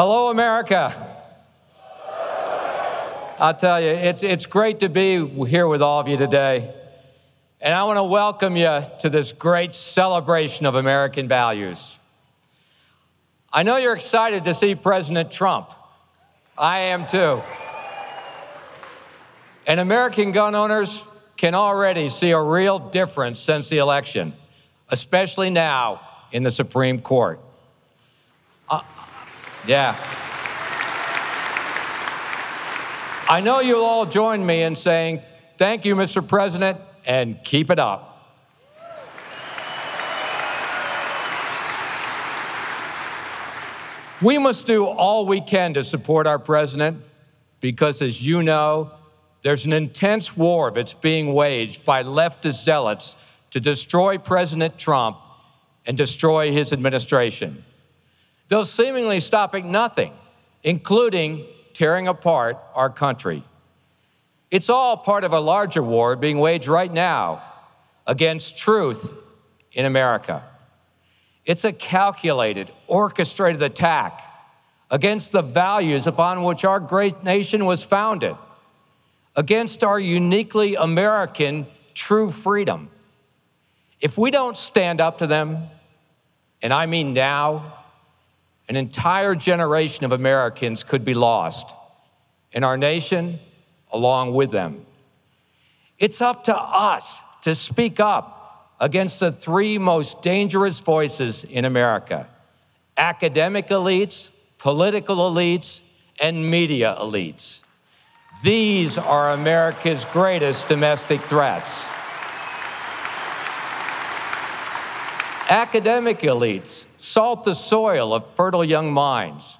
Hello, America. I'll tell you, it's great to be here with all of you today. And I want to welcome you to this great celebration of American values. I know you're excited to see President Trump. I am too. And American gun owners can already see a real difference since the election, especially now in the Supreme Court. Yeah. I know you'll all join me in saying, thank you, Mr. President, and keep it up. We must do all we can to support our president because, as you know, there's an intense war that's being waged by leftist zealots to destroy President Trump and destroy his administration. They'll seemingly stop at nothing, including tearing apart our country. It's all part of a larger war being waged right now against truth in America. It's a calculated, orchestrated attack against the values upon which our great nation was founded, against our uniquely American true freedom. If we don't stand up to them, and I mean now, an entire generation of Americans could be lost, and our nation along with them. It's up to us to speak up against the three most dangerous voices in America: academic elites, political elites, and media elites. These are America's greatest domestic threats. Academic elites salt the soil of fertile young minds.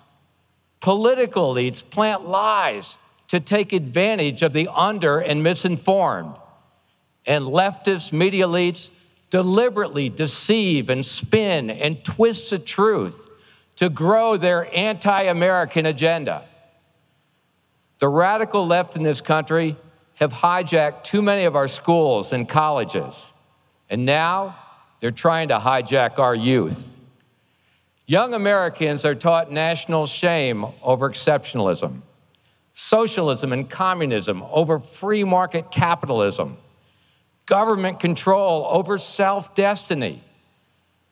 Political elites plant lies to take advantage of the under and misinformed. And leftist media elites deliberately deceive and spin and twist the truth to grow their anti-American agenda. The radical left in this country have hijacked too many of our schools and colleges, and now they're trying to hijack our youth. Young Americans are taught national shame over exceptionalism, socialism and communism over free market capitalism, government control over self-destiny,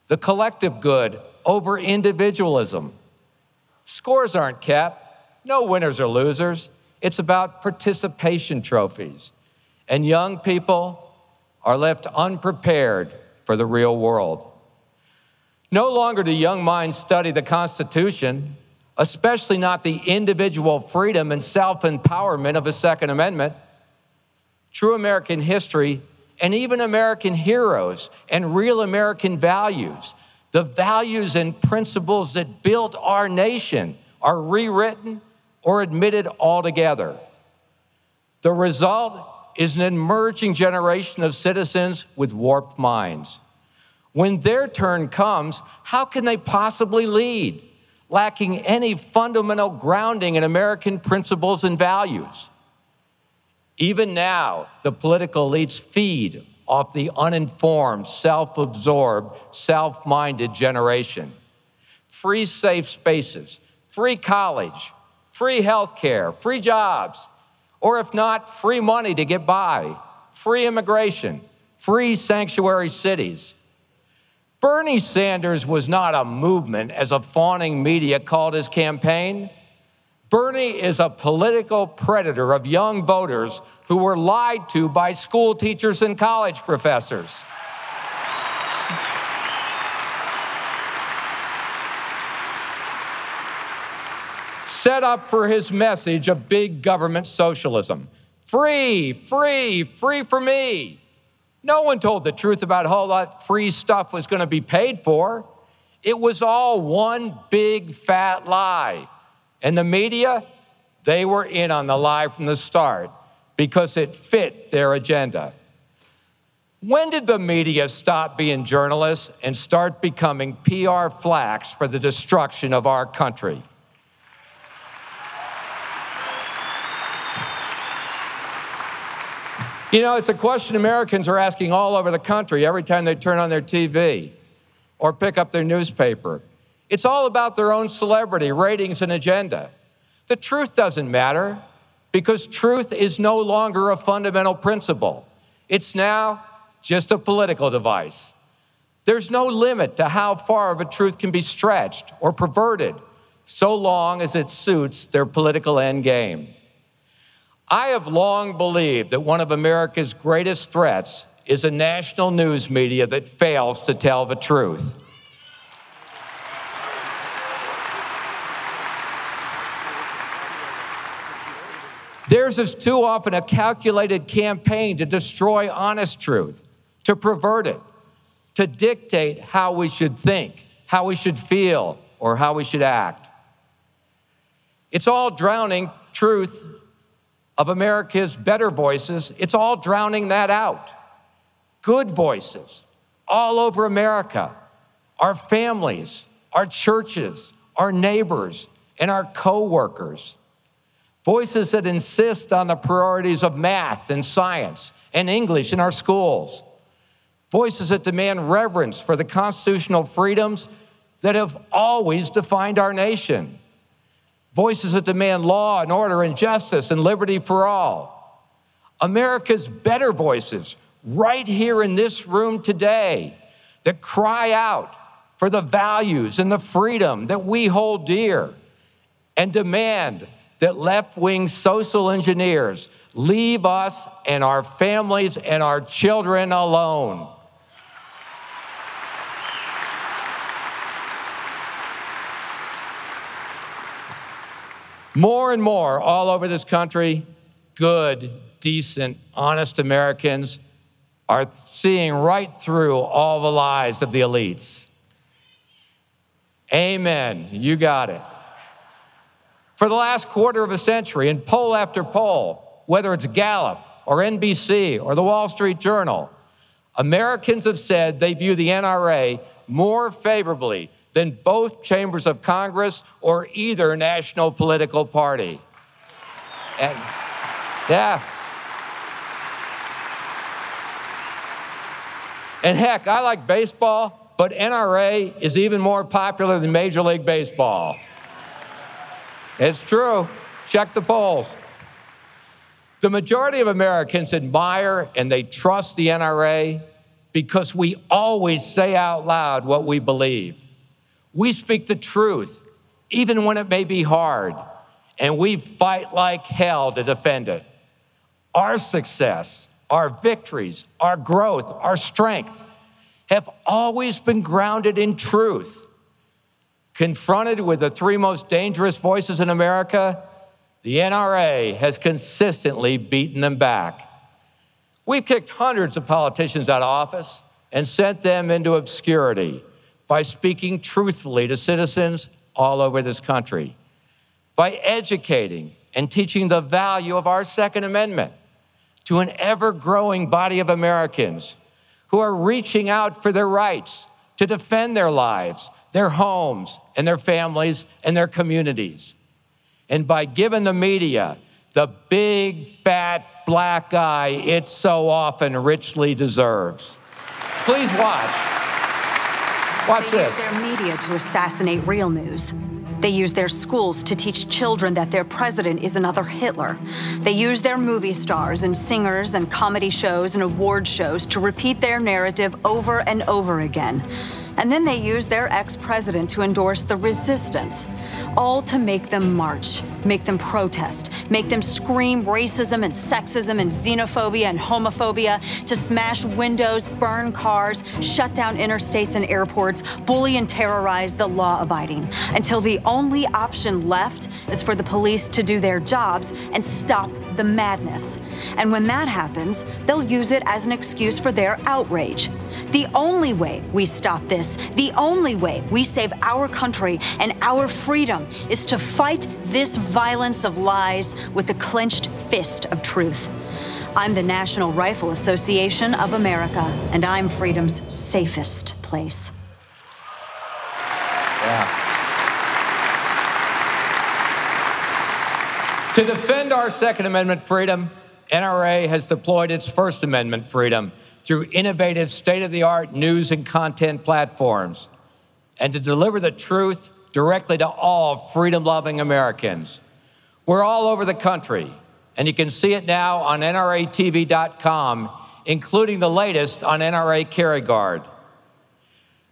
the collective good over individualism. Scores aren't kept. No winners or losers. It's about participation trophies. And young people are left unprepared for the real world. No longer do young minds study the Constitution, especially not the individual freedom and self-empowerment of the Second Amendment. True American history and even American heroes and real American values, the values and principles that built our nation, are rewritten or admitted altogether. The result is an emerging generation of citizens with warped minds. When their turn comes, how can they possibly lead, lacking any fundamental grounding in American principles and values? Even now, the political elites feed off the uninformed, self-absorbed, self-minded generation. Free safe spaces, free college, free health care, free jobs, or if not, free money to get by, free immigration, free sanctuary cities. Bernie Sanders was not a movement, as a fawning media called his campaign. Bernie is a political predator of young voters who were lied to by school teachers and college professors. Set up for his message of big government socialism. Free, free, free for me. No one told the truth about how that free stuff was going to be paid for. It was all one big fat lie. And the media, they were in on the lie from the start because it fit their agenda. When did the media stop being journalists and start becoming PR flacks for the destruction of our country? You know, it's a question Americans are asking all over the country every time they turn on their TV or pick up their newspaper. It's all about their own celebrity, ratings, and agenda. The truth doesn't matter because truth is no longer a fundamental principle. It's now just a political device. There's no limit to how far of a truth can be stretched or perverted, so long as it suits their political end game. I have long believed that one of America's greatest threats is a national news media that fails to tell the truth. Theirs is too often a calculated campaign to destroy honest truth, to pervert it, to dictate how we should think, how we should feel, or how we should act. It's all drowning truth of America's better voices. It's all drowning that out. Good voices all over America, our families, our churches, our neighbors, and our co-workers. Voices that insist on the priorities of math and science and English in our schools. Voices that demand reverence for the constitutional freedoms that have always defined our nation. Voices that demand law and order and justice and liberty for all. America's better voices right here in this room today that cry out for the values and the freedom that we hold dear and demand that left-wing social engineers leave us and our families and our children alone. More and more all over this country, good, decent, honest Americans are seeing right through all the lies of the elites. Amen, you got it. For the last quarter of a century, in poll after poll, whether it's Gallup or NBC or the Wall Street Journal, Americans have said they view the NRA more favorably than both chambers of Congress or either national political party. And, yeah. And heck, I like baseball, but NRA is even more popular than Major League Baseball. It's true. Check the polls. The majority of Americans admire and they trust the NRA because we always say out loud what we believe. We speak the truth, even when it may be hard, and we fight like hell to defend it. Our success, our victories, our growth, our strength have always been grounded in truth. Confronted with the three most dangerous voices in America, the NRA has consistently beaten them back. We've kicked hundreds of politicians out of office and sent them into obscurity by speaking truthfully to citizens all over this country, by educating and teaching the value of our Second Amendment to an ever-growing body of Americans who are reaching out for their rights to defend their lives, their homes, and their families, and their communities. And by giving the media the big, fat, black eye it so often richly deserves. Please watch. Watch this. They use their media to assassinate real news. They use their schools to teach children that their president is another Hitler. They use their movie stars and singers and comedy shows and award shows to repeat their narrative over and over again. And then they use their ex-president to endorse the resistance, all to make them march, make them protest, make them scream racism and sexism and xenophobia and homophobia, to smash windows, burn cars, shut down interstates and airports, bully and terrorize the law-abiding, until the only option left is for the police to do their jobs and stop the madness. And when that happens, they'll use it as an excuse for their outrage. The only way we stop this, the only way we save our country and our freedom is to fight this violence of lies with the clenched fist of truth. I'm the National Rifle Association of America, and I'm freedom's safest place. Yeah. To defend our Second Amendment freedom, NRA has deployed its First Amendment freedom through innovative, state-of-the-art news and content platforms. and to deliver the truth directly to all freedom-loving Americans. We're all over the country, and you can see it now on NRATV.com, including the latest on NRA Carry Guard.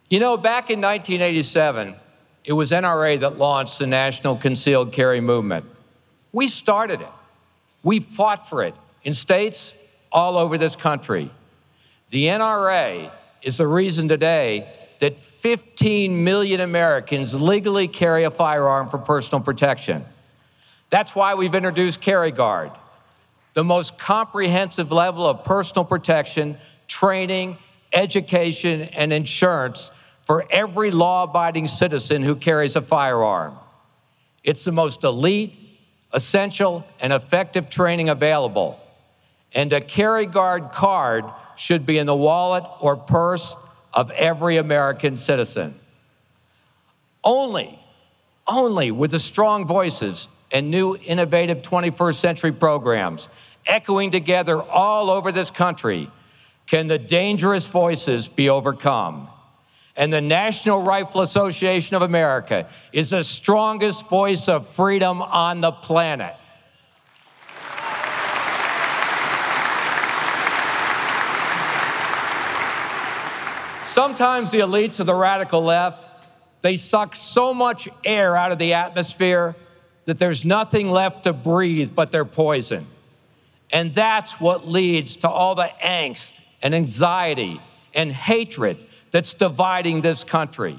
You know, back in 1987, it was NRA that launched the National Concealed Carry Movement. We started it. We fought for it in states all over this country. The NRA is the reason today that 15 million Americans legally carry a firearm for personal protection. That's why we've introduced Carry Guard, the most comprehensive level of personal protection, training, education, and insurance for every law-abiding citizen who carries a firearm. It's the most elite, essential, and effective training available. And a Carry Guard card should be in the wallet or purse of every American citizen. Only with the strong voices and new innovative 21st century programs echoing together all over this country can the dangerous voices be overcome. And the National Rifle Association of America is the strongest voice of freedom on the planet. Sometimes the elites of the radical left, they suck so much air out of the atmosphere that there's nothing left to breathe but their poison. And that's what leads to all the angst and anxiety and hatred that's dividing this country.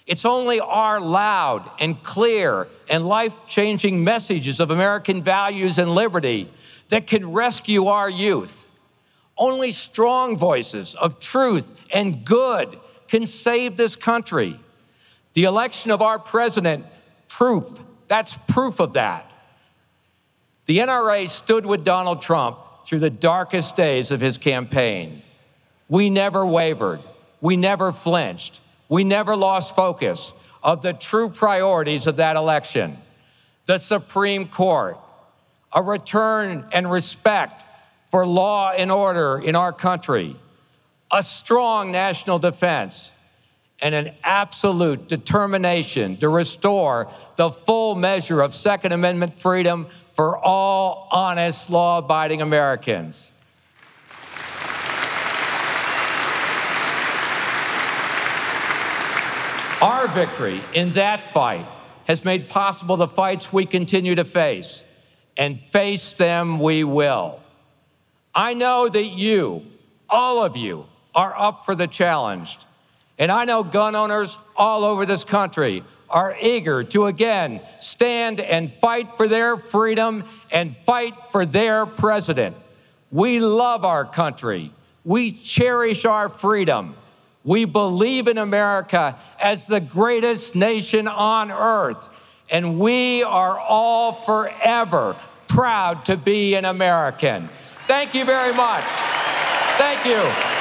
It's only our loud and clear and life-changing messages of American values and liberty that can rescue our youth. Only strong voices of truth and good can save this country. The election of our president, that's proof of that. The NRA stood with Donald Trump through the darkest days of his campaign. We never wavered. We never flinched. We never lost focus of the true priorities of that election. The Supreme Court, a return and respect for law and order in our country, a strong national defense, and an absolute determination to restore the full measure of Second Amendment freedom for all honest, law-abiding Americans. Our victory in that fight has made possible the fights we continue to face, and face them we will. I know that you, all of you, are up for the challenge. And I know gun owners all over this country are eager to again stand and fight for their freedom and fight for their president. We love our country. We cherish our freedom. We believe in America as the greatest nation on earth. And we are all forever proud to be an American. Thank you very much. Thank you.